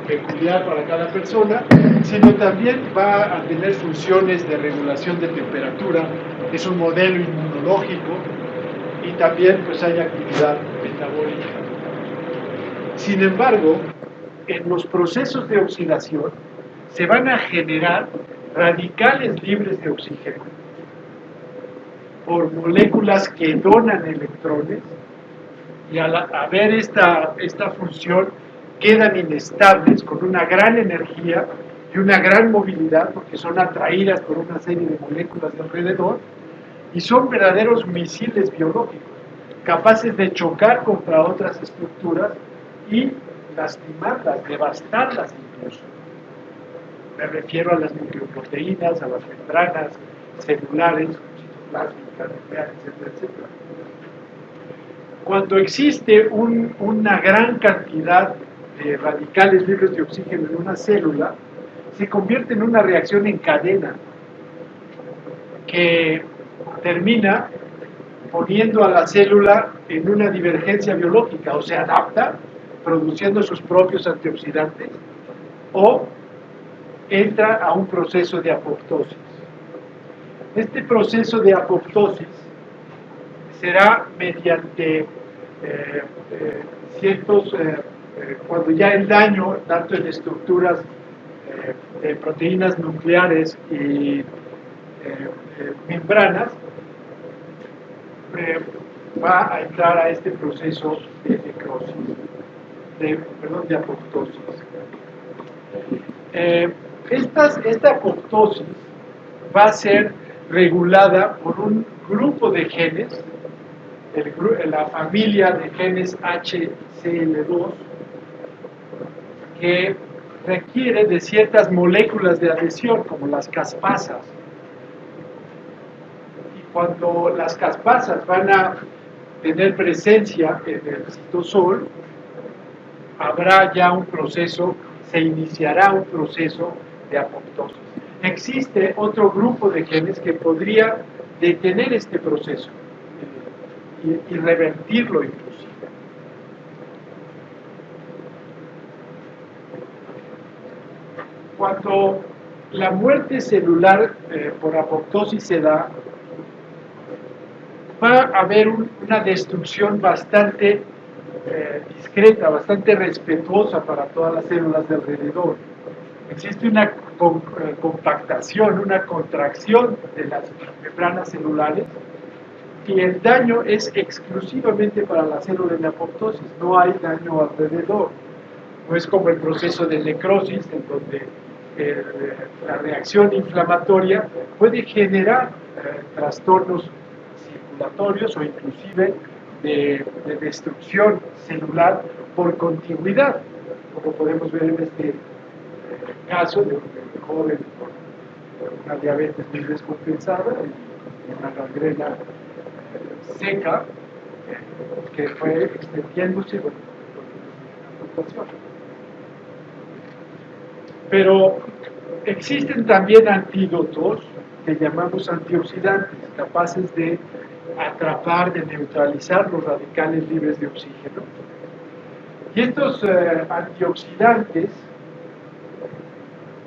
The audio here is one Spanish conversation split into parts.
peculiar para cada persona, sino también va a tener funciones de regulación de temperatura, es un modelo inmunológico y también pues hay actividad metabólica. Sin embargo, en los procesos de oxidación se van a generar radicales libres de oxígeno por moléculas que donan electrones y al haber esta función quedan inestables con una gran energía y una gran movilidad porque son atraídas por una serie de moléculas de alrededor y son verdaderos misiles biológicos capaces de chocar contra otras estructuras y lastimarlas, devastarlas incluso. Me refiero a las nucleoproteínas, a las membranas celulares, citoplásmicas, nucleares, etcétera, etcétera. Cuando existe una gran cantidad de radicales libres de oxígeno en una célula, se convierte en una reacción en cadena que termina poniendo a la célula en una divergencia biológica, o se adapta produciendo sus propios antioxidantes o entra a un proceso de apoptosis. Este proceso de apoptosis será mediante cuando ya el daño, tanto en estructuras de proteínas nucleares y membranas, va a entrar a este proceso de necrosis, de apoptosis. Esta apoptosis va a ser regulada por un grupo de genes, la familia de genes HCl2, que requiere de ciertas moléculas de adhesión, como las caspasas. Y cuando las caspasas van a tener presencia en el citosol, habrá ya un proceso, se iniciará un proceso de apoptosis. Existe otro grupo de genes que podría detener este proceso y revertirlo inclusive. Cuando la muerte celular por apoptosis se da, va a haber una destrucción bastante discreta, bastante respetuosa para todas las células de alrededor. Existe una compactación, una contracción de las membranas celulares y el daño es exclusivamente para la célula en apoptosis, no hay daño alrededor. No es como el proceso de necrosis, en donde la reacción inflamatoria puede generar trastornos circulatorios o inclusive de destrucción celular por continuidad, como podemos ver en este caso de un joven con una diabetes muy descompensada y una gangrena seca que fue extendiéndose con amputación. Pero existen también antídotos que llamamos antioxidantes, capaces de atrapar, de neutralizar los radicales libres de oxígeno. Y estos antioxidantes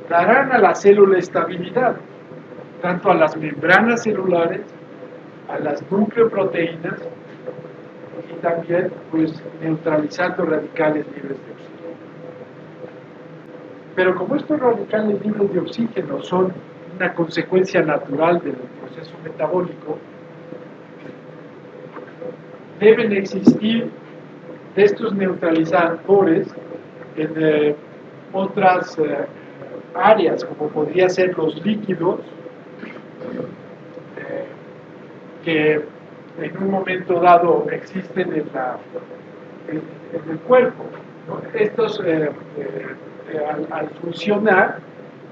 darán a la célula estabilidad, tanto a las membranas celulares, a las nucleoproteínas y también pues neutralizando radicales libres de oxígeno. Pero como estos radicales libres de oxígeno son una consecuencia natural del proceso metabólico, deben existir de estos neutralizadores en otras áreas, como podría ser los líquidos, que en un momento dado existen en el cuerpo, ¿no? Estos al funcionar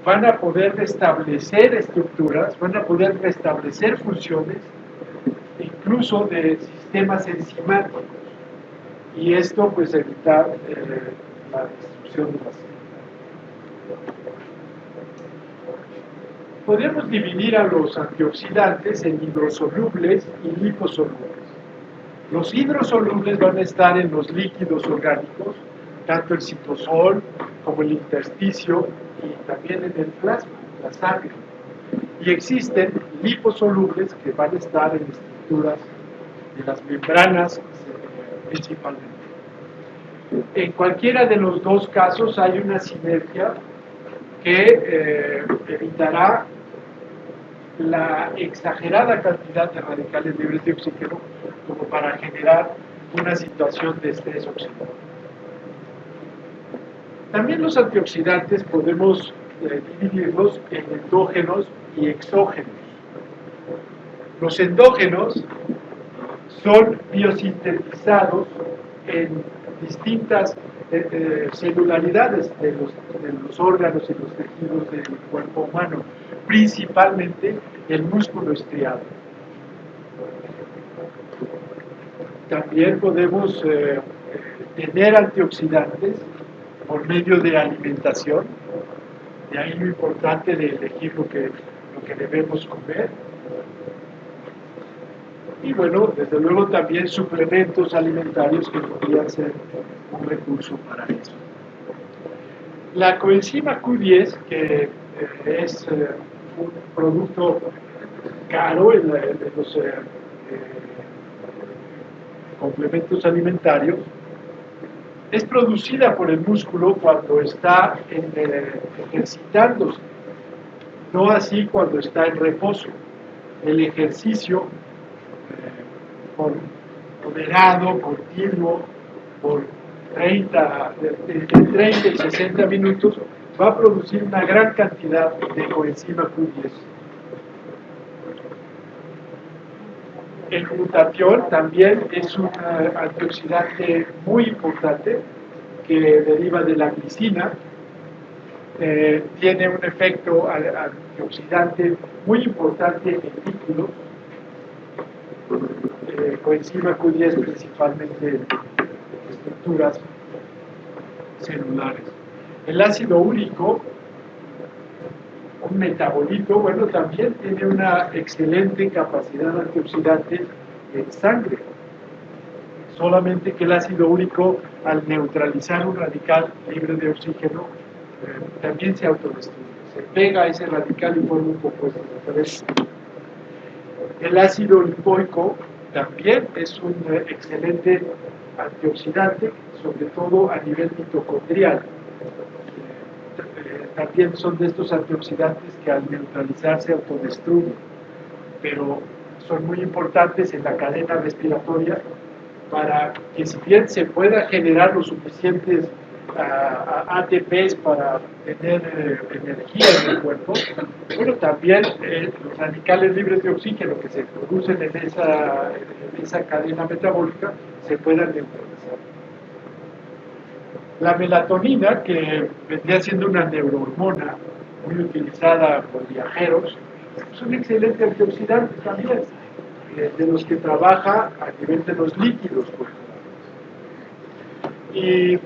van a poder restablecer estructuras, van a poder restablecer funciones, incluso de sistemas enzimáticos, y esto pues evitar la destrucción de las células. Podemos dividir a los antioxidantes en hidrosolubles y liposolubles. Los hidrosolubles van a estar en los líquidos orgánicos, tanto el citosol como el intersticio y también en el plasma, la sangre. Y existen liposolubles que van a estar en estructuras de las membranas principalmente. En cualquiera de los dos casos hay una sinergia que evitará la exagerada cantidad de radicales libres de oxígeno como para generar una situación de estrés oxidativo. También los antioxidantes podemos dividirlos en endógenos y exógenos. Los endógenos son biosintetizados en distintas celularidades de los órganos y los tejidos del cuerpo humano, principalmente el músculo estriado. También podemos tener antioxidantes por medio de alimentación, de ahí lo importante de elegir lo que debemos comer. Y bueno, desde luego también suplementos alimentarios que podrían ser un recurso para eso. La coenzima Q10, que es un producto caro en los complementos alimentarios, es producida por el músculo cuando está ejercitándose, no así cuando está en reposo. El ejercicio moderado, continuo, por 30 y 60 minutos, va a producir una gran cantidad de coenzima Q10. El glutatión también es un antioxidante muy importante que deriva de la glicina. Tiene un efecto antioxidante muy importante en líquidos. Coenzima Q10 principalmente en estructuras celulares. El ácido úrico, un metabolito, bueno, también tiene una excelente capacidad antioxidante en sangre. Solamente que el ácido úrico, al neutralizar un radical libre de oxígeno, también se autodestruye. Se pega a ese radical y forma un compuesto diferente. El ácido lipoico también es un excelente antioxidante, sobre todo a nivel mitocondrial. También son de estos antioxidantes que al neutralizar se autodestruyen, pero son muy importantes en la cadena respiratoria para que, si bien se pueda generar los suficientes ATPs para tener energía en el cuerpo, bueno, también los radicales libres de oxígeno que se producen en esa cadena metabólica se puedan neutralizar. La melatonina, que vendría siendo una neurohormona muy utilizada por viajeros, es un excelente antioxidante también, de los que trabaja a nivel de los líquidos corporales. Y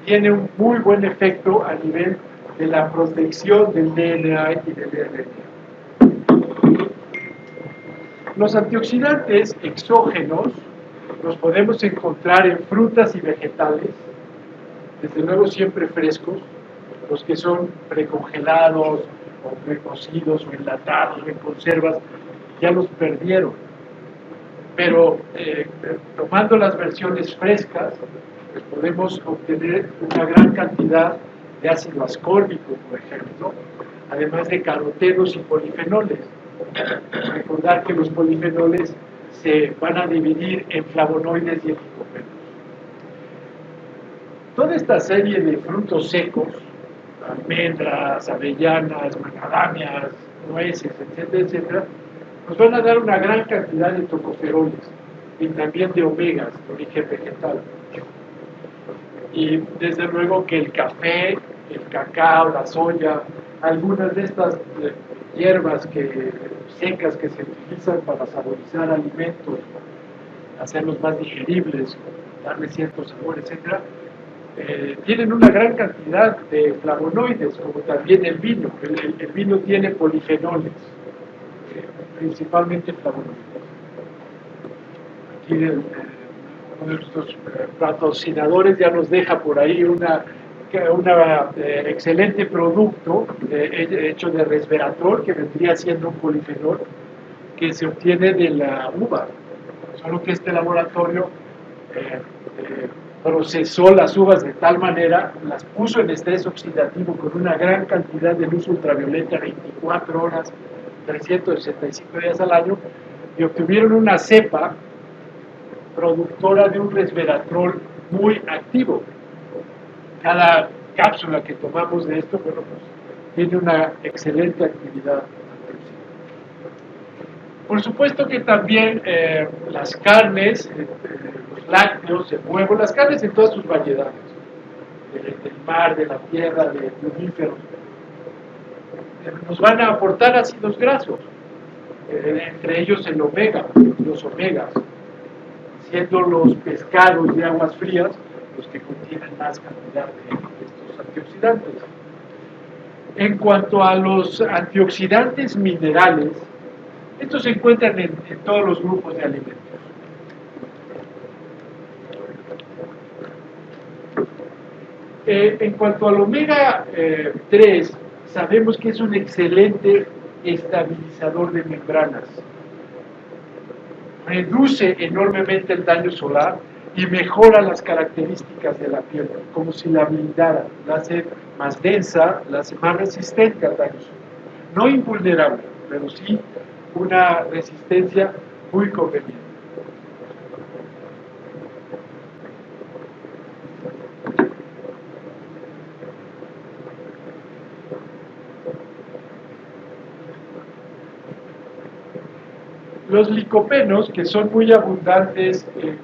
tiene un muy buen efecto a nivel de la protección del DNA y del RNA. Los antioxidantes exógenos los podemos encontrar en frutas y vegetales, desde luego siempre frescos, los que son precongelados o precocidos o enlatados o en conservas, ya los perdieron. Pero tomando las versiones frescas, pues podemos obtener una gran cantidad de ácido ascórbico, por ejemplo, además de carotenos y polifenoles. Recordar que los polifenoles se van a dividir en flavonoides y en licopenos. Toda esta serie de frutos secos, almendras, avellanas, macadamias, nueces, etcétera, etcétera, nos van a dar una gran cantidad de tocoferoles y también de omegas de origen vegetal. Y desde luego que el café, el cacao, la soya, algunas de estas hierbas secas que se utilizan para saborizar alimentos, hacerlos más digeribles, darle cierto sabor, etcétera, tienen una gran cantidad de flavonoides, como también el vino. El vino tiene polifenoles, principalmente flavonoides. Aquí uno de nuestros patrocinadores ya nos deja por ahí una excelente producto hecho de resveratrol, que vendría siendo un polifenol que se obtiene de la uva, solo que este laboratorio procesó las uvas de tal manera, las puso en estrés oxidativo con una gran cantidad de luz ultravioleta, 24 horas, 365 días al año, y obtuvieron una cepa productora de un resveratrol muy activo. Cada cápsula que tomamos de esto, bueno, pues tiene una excelente actividad antioxidante. Por supuesto que también las carnes, los lácteos, el huevo, las carnes en todas sus variedades, del mar, de la tierra, de mamíferos, nos van a aportar ácidos grasos, entre ellos el omega, los omegas, siendo los pescados de aguas frías los que contienen más cantidad de estos antioxidantes. En cuanto a los antioxidantes minerales, estos se encuentran en todos los grupos de alimentos. En cuanto al omega 3, sabemos que es un excelente estabilizador de membranas. Reduce enormemente el daño solar y mejora las características de la piel, como si la blindara, la hace más densa, la hace más resistente al daño solar. No invulnerable, pero sí una resistencia muy conveniente. Los licopenos, que son muy abundantes en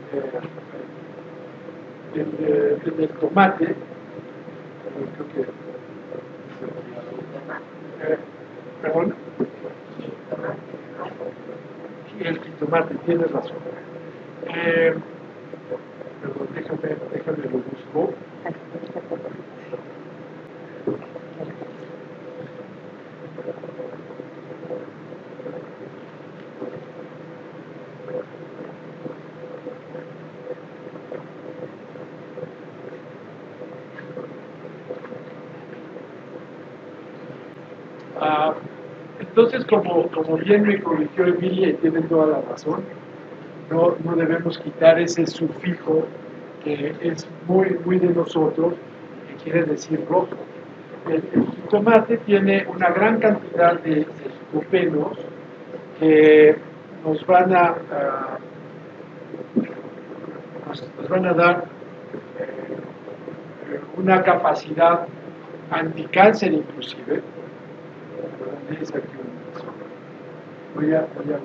el tomate, creo que, perdón, el jitomate, tienes razón. Perdón, déjame lo busco. Entonces, como bien me corrigió Emilia, y tienen toda la razón, no debemos quitar ese sufijo que es muy de nosotros, que quiere decir rojo. El jitomate tiene una gran cantidad de licopenos que nos van a dar una capacidad anticáncer inclusive. Voy a volver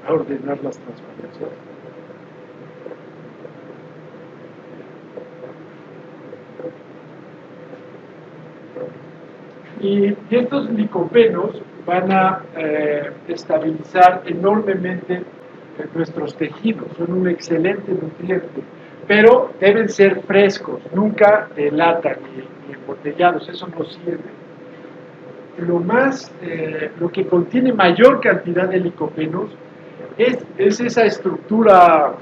a ordenar las transparencias. Y estos licopenos van a estabilizar enormemente nuestros tejidos, son un excelente nutriente, pero deben ser frescos, nunca de lata ni embotellados, eso no sirve. Lo que contiene mayor cantidad de licopenos es esa estructura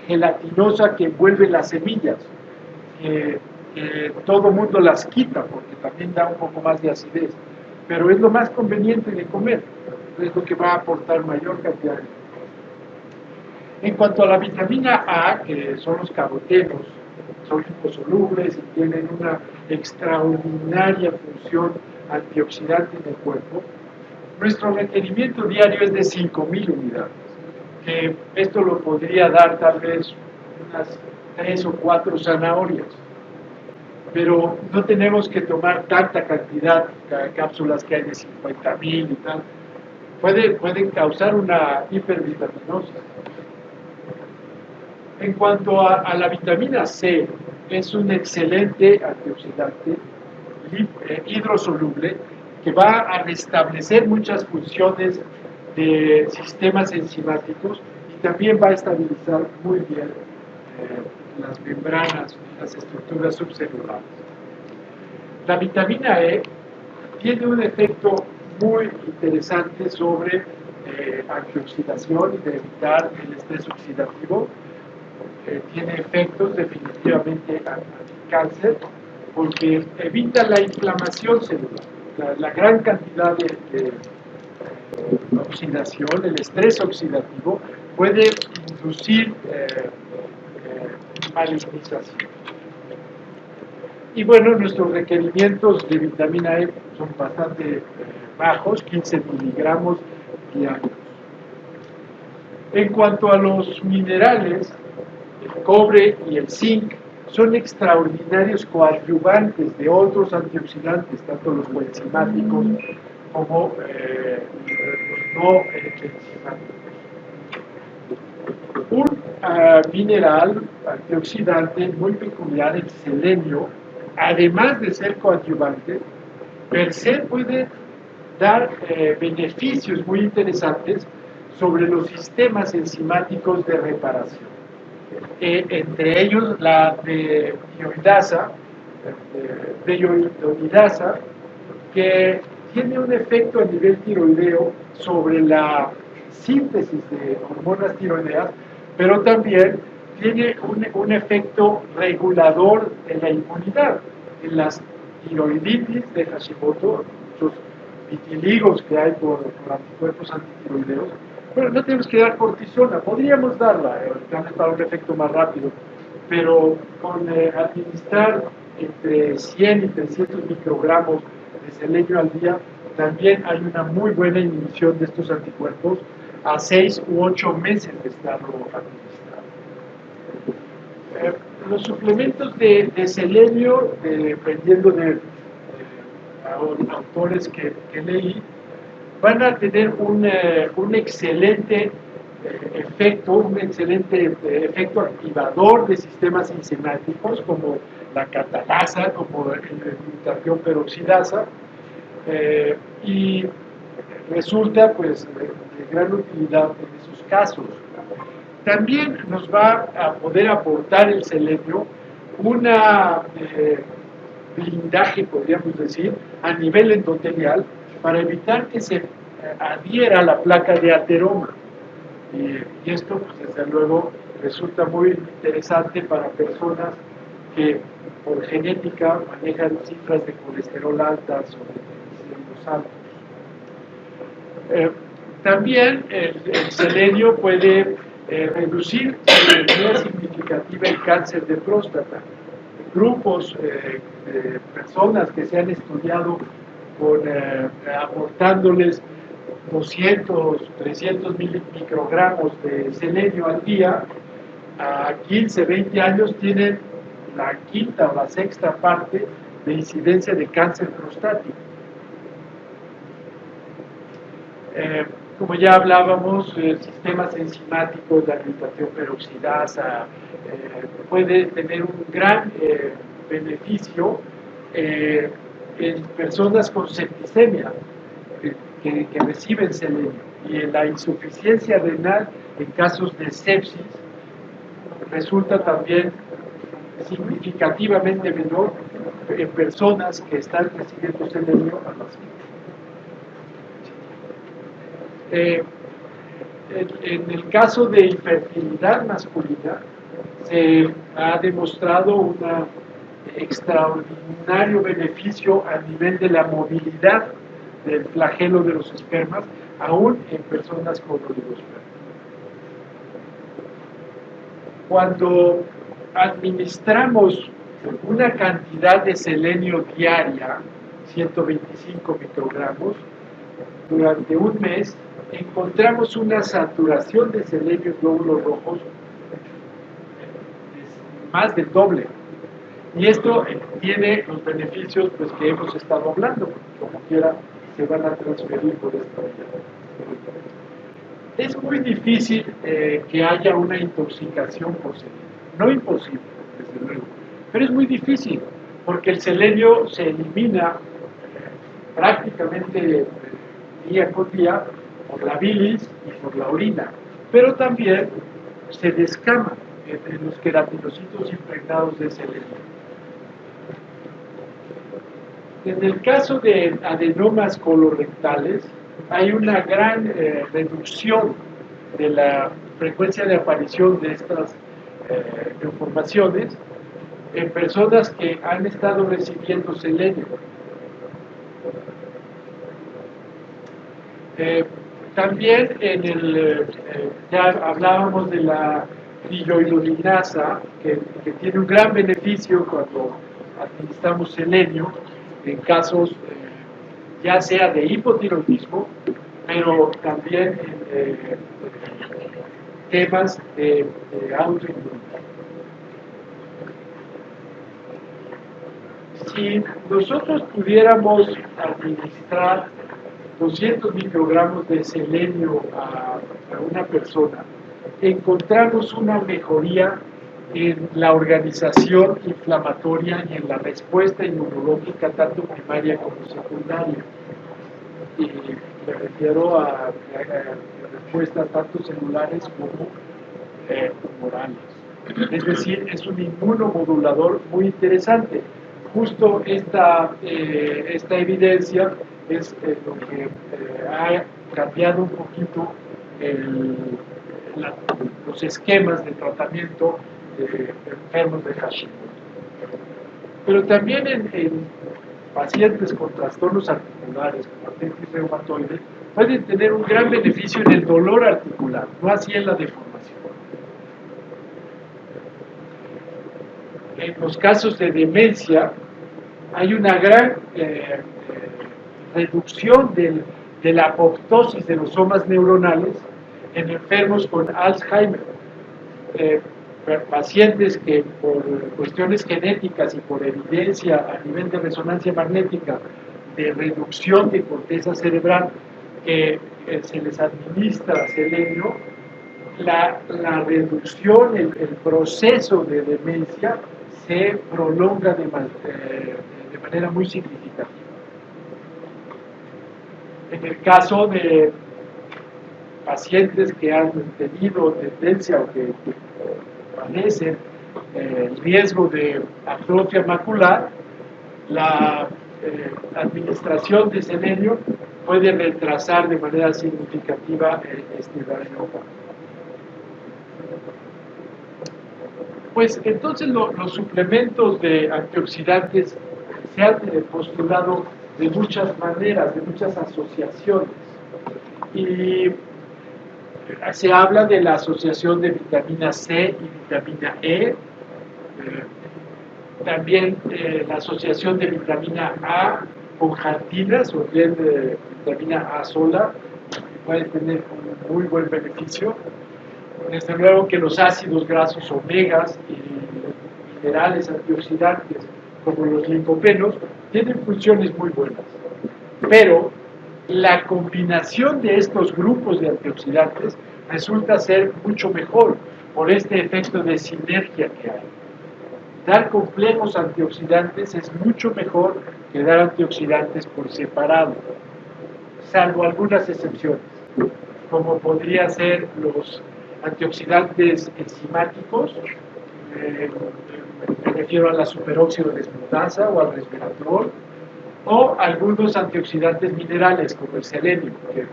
gelatinosa que envuelve las semillas, que todo mundo las quita porque también da un poco más de acidez, pero es lo más conveniente de comer, es lo que va a aportar mayor cantidad de licopenos. En cuanto a la vitamina A, que son los carotenos, son liposolubles y tienen una extraordinaria función antioxidante en el cuerpo, nuestro requerimiento diario es de 5.000 unidades, que esto lo podría dar tal vez unas 3 o 4 zanahorias, pero no tenemos que tomar tanta cantidad de cápsulas que hay de 50.000 y tal, pueden causar una hipervitaminosis. En cuanto a la vitamina C, es un excelente antioxidante hidrosoluble que va a restablecer muchas funciones de sistemas enzimáticos y también va a estabilizar muy bien las membranas, las estructuras subcelulares. La vitamina E tiene un efecto muy interesante sobre antioxidación y de evitar el estrés oxidativo. Tiene efectos definitivamente anti-cáncer porque evita la inflamación celular. La gran cantidad de oxidación, el estrés oxidativo, puede inducir malignización. Y bueno, nuestros requerimientos de vitamina E son bastante bajos, 15 miligramos diarios. En cuanto a los minerales, el cobre y el zinc son extraordinarios coadyuvantes de otros antioxidantes, tanto los coenzimáticos como los no enzimáticos. Un mineral antioxidante muy peculiar, el selenio, además de ser coadyuvante, per se puede dar beneficios muy interesantes sobre los sistemas enzimáticos de reparación. Entre ellos la de ioidasa, que tiene un efecto a nivel tiroideo sobre la síntesis de hormonas tiroideas, pero también tiene un efecto regulador de la inmunidad. En las tiroiditis de Hashimoto, muchos vitiligos que hay por anticuerpos antitiroideos, bueno, no tenemos que dar cortisona, podríamos darla, para un efecto más rápido, pero con administrar entre 100 y 300 microgramos de selenio al día, también hay una muy buena inhibición de estos anticuerpos a 6 u 8 meses de estarlo administrado. Los suplementos de selenio, dependiendo de autores que leí, van a tener un excelente efecto activador de sistemas enzimáticos como la catalasa, como el glutatión peroxidasa, y resulta pues de gran utilidad en esos casos. También nos va a poder aportar el selenio una blindaje, podríamos decir, a nivel endotelial para evitar que se adhiera a la placa de ateroma. Y esto, pues, desde luego, resulta muy interesante para personas que por genética manejan cifras de colesterol altas o de triglicéridos altos. También el selenio puede reducir de manera significativa el cáncer de próstata. Grupos de personas que se han estudiado con, aportándoles 200, 300 microgramos de selenio al día, a 15, 20 años tienen la quinta o la sexta parte de incidencia de cáncer prostático. Como ya hablábamos, sistemas enzimáticos, la glutatión peroxidasa, puede tener un gran beneficio en personas con septicemia que reciben selenio, y en la insuficiencia renal en casos de sepsis resulta también significativamente menor en personas que están recibiendo selenio a las en el caso de infertilidad masculina, se ha demostrado un extraordinario beneficio a nivel de la movilidad del flagelo de los espermas, aún en personas con oligospermia. Cuando administramos una cantidad de selenio diaria, 125 microgramos, durante un mes, encontramos una saturación de selenio en glóbulos rojos más del doble. Y esto tiene los beneficios pues, que hemos estado hablando, porque como quiera se van a transferir por esta vía. Es muy difícil que haya una intoxicación por selenio. No imposible, desde luego, pero es muy difícil, porque el selenio se elimina prácticamente día con día por la bilis y por la orina, pero también se descama en los queratinocitos impregnados de selenio. En el caso de adenomas colorectales, hay una gran reducción de la frecuencia de aparición de estas deformaciones en personas que han estado recibiendo selenio. También ya hablábamos de la tiroidolinasa, que tiene un gran beneficio cuando administramos selenio en casos ya sea de hipotiroidismo, pero también en temas de autoinmunidad. Si nosotros pudiéramos administrar 200 microgramos de selenio a una persona, encontramos una mejoría en la organización inflamatoria y en la respuesta inmunológica, tanto primaria como secundaria. Y me refiero a respuestas tanto celulares como tumorales. Es decir, es un inmunomodulador muy interesante. Justo esta evidencia es lo que ha cambiado un poquito los esquemas de tratamiento de enfermos de Hashimoto. Pero también en pacientes con trastornos articulares, como artritis reumatoide, pueden tener un gran beneficio en el dolor articular, no así en la deformación. En los casos de demencia hay una gran reducción de la apoptosis de los somas neuronales en enfermos con Alzheimer. Pacientes que por cuestiones genéticas y por evidencia a nivel de resonancia magnética de reducción de corteza cerebral que se les administra selenio, la reducción, el proceso de demencia se prolonga de manera muy significativa. En el caso de pacientes que han tenido tendencia o que padecen el riesgo de atrofia macular, la administración de selenio puede retrasar de manera significativa este daño. Pues entonces los suplementos de antioxidantes se han postulado de muchas maneras, de muchas asociaciones. Y se habla de la asociación de vitamina C y vitamina E, también la asociación de vitamina A con jardinas o bien de vitamina A sola, puede tener un muy buen beneficio. Desde luego que los ácidos grasos omegas y minerales antioxidantes como los licopenos tienen funciones muy buenas, pero la combinación de estos grupos de antioxidantes resulta ser mucho mejor por este efecto de sinergia que hay. Dar complejos antioxidantes es mucho mejor que dar antioxidantes por separado, salvo algunas excepciones, como podría ser los antioxidantes enzimáticos, me refiero a la superóxido desmutasa o al resveratrol, o algunos antioxidantes minerales como el selenio, que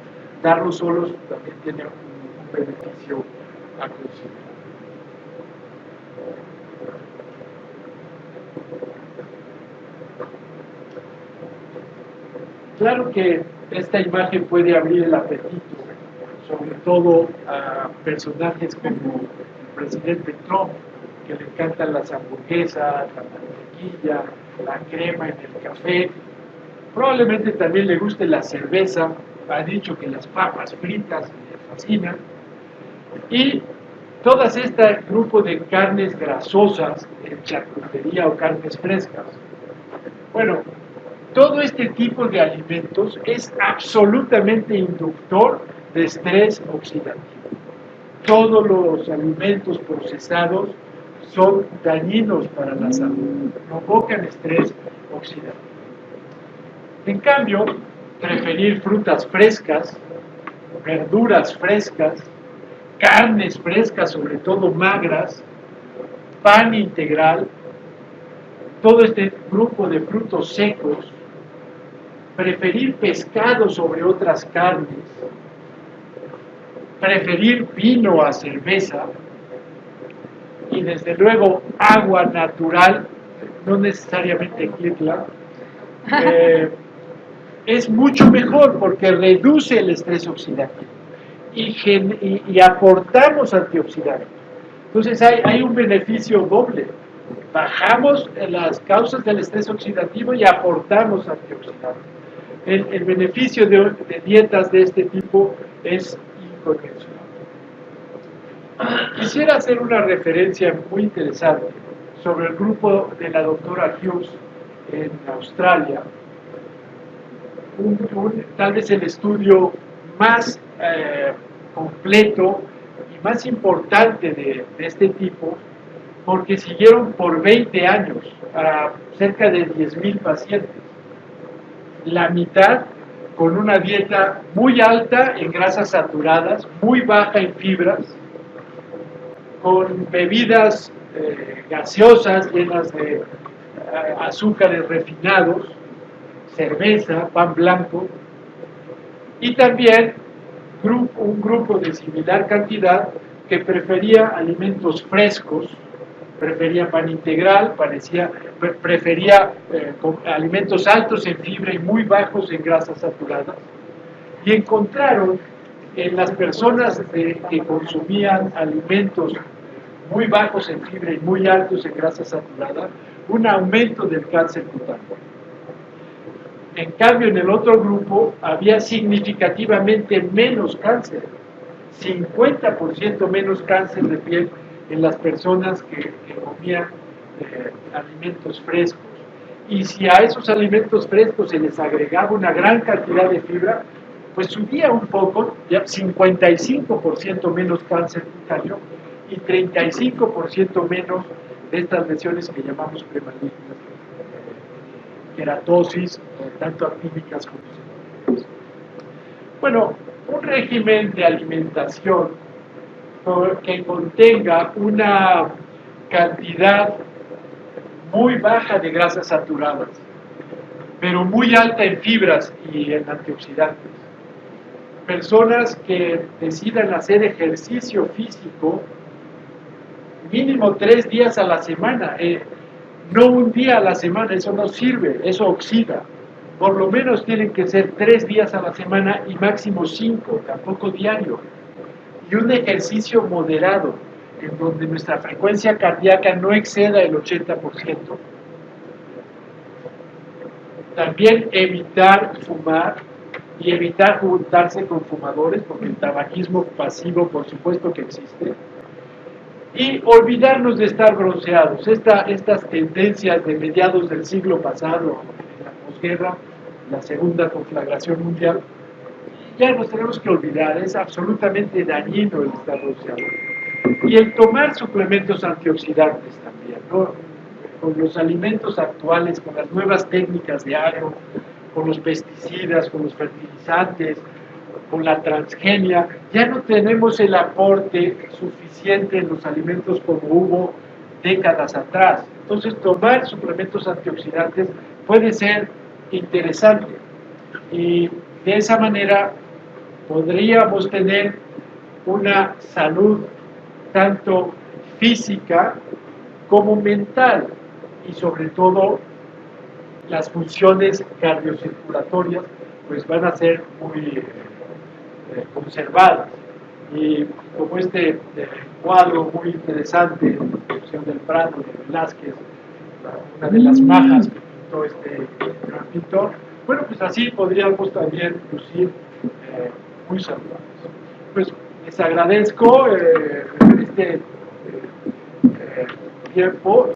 darlos solos también tiene un beneficio a considerar. Claro que esta imagen puede abrir el apetito, sobre todo a personajes como el presidente Trump, que le encantan las hamburguesas, la mantequilla, la crema en el café. Probablemente también le guste la cerveza, ha dicho que las papas fritas le fascinan. Y todas este grupo de carnes grasosas, charcutería o carnes frescas. Bueno, todo este tipo de alimentos es absolutamente inductor de estrés oxidativo. Todos los alimentos procesados son dañinos para la salud, provocan estrés oxidativo. En cambio, preferir frutas frescas, verduras frescas, carnes frescas, sobre todo magras, pan integral, todo este grupo de frutos secos, preferir pescado sobre otras carnes, preferir vino a cerveza y desde luego agua natural, no necesariamente Kirkland, es mucho mejor porque reduce el estrés oxidativo y aportamos antioxidantes. Entonces hay un beneficio doble. Bajamos las causas del estrés oxidativo y aportamos antioxidantes. El beneficio de dietas de este tipo es inconmensurable. Quisiera hacer una referencia muy interesante sobre el grupo de la doctora Hughes en Australia, tal vez el estudio más completo y más importante de este tipo, porque siguieron por 20 años a cerca de 10,000 pacientes, la mitad con una dieta muy alta en grasas saturadas, muy baja en fibras, con bebidas gaseosas llenas de azúcares refinados, cerveza, pan blanco, y también un grupo de similar cantidad que prefería alimentos frescos, prefería pan integral, prefería alimentos altos en fibra y muy bajos en grasas saturadas, y encontraron en las personas que consumían alimentos muy bajos en fibra y muy altos en grasa saturada, un aumento del cáncer cutáneo. En cambio, en el otro grupo había significativamente menos cáncer, 50% menos cáncer de piel en las personas que comían alimentos frescos. Y si a esos alimentos frescos se les agregaba una gran cantidad de fibra, pues subía un poco, ya 55% menos cáncer cutáneo y 35% menos de estas lesiones que llamamos premalignas, queratosis, tanto actínicas como secundarias. Bueno, un régimen de alimentación que contenga una cantidad muy baja de grasas saturadas, pero muy alta en fibras y en antioxidantes. Personas que decidan hacer ejercicio físico mínimo 3 días a la semana, no un día a la semana, eso no sirve, eso oxida. Por lo menos tienen que ser 3 días a la semana y máximo 5, tampoco diario. Y un ejercicio moderado, en donde nuestra frecuencia cardíaca no exceda el 80%. También evitar fumar y evitar juntarse con fumadores, porque el tabaquismo pasivo por supuesto que existe. Y olvidarnos de estar bronceados. Estas tendencias de mediados del siglo pasado, en la posguerra, la segunda conflagración mundial, ya nos tenemos que olvidar, es absolutamente dañino el estar bronceado. Y el tomar suplementos antioxidantes también, ¿no? Con los alimentos actuales, con las nuevas técnicas de agro, con los pesticidas, con los fertilizantes, con la transgenia, ya no tenemos el aporte suficiente en los alimentos como hubo décadas atrás. Entonces, tomar suplementos antioxidantes puede ser interesante y de esa manera podríamos tener una salud tanto física como mental y sobre todo las funciones cardiocirculatorias pues van a ser muy conservadas. Y como este cuadro muy interesante, Producción del Prado de Velázquez, una de las majas que pintó este gran pintor, bueno, pues así podríamos también lucir muy saludables. Pues les agradezco este tiempo.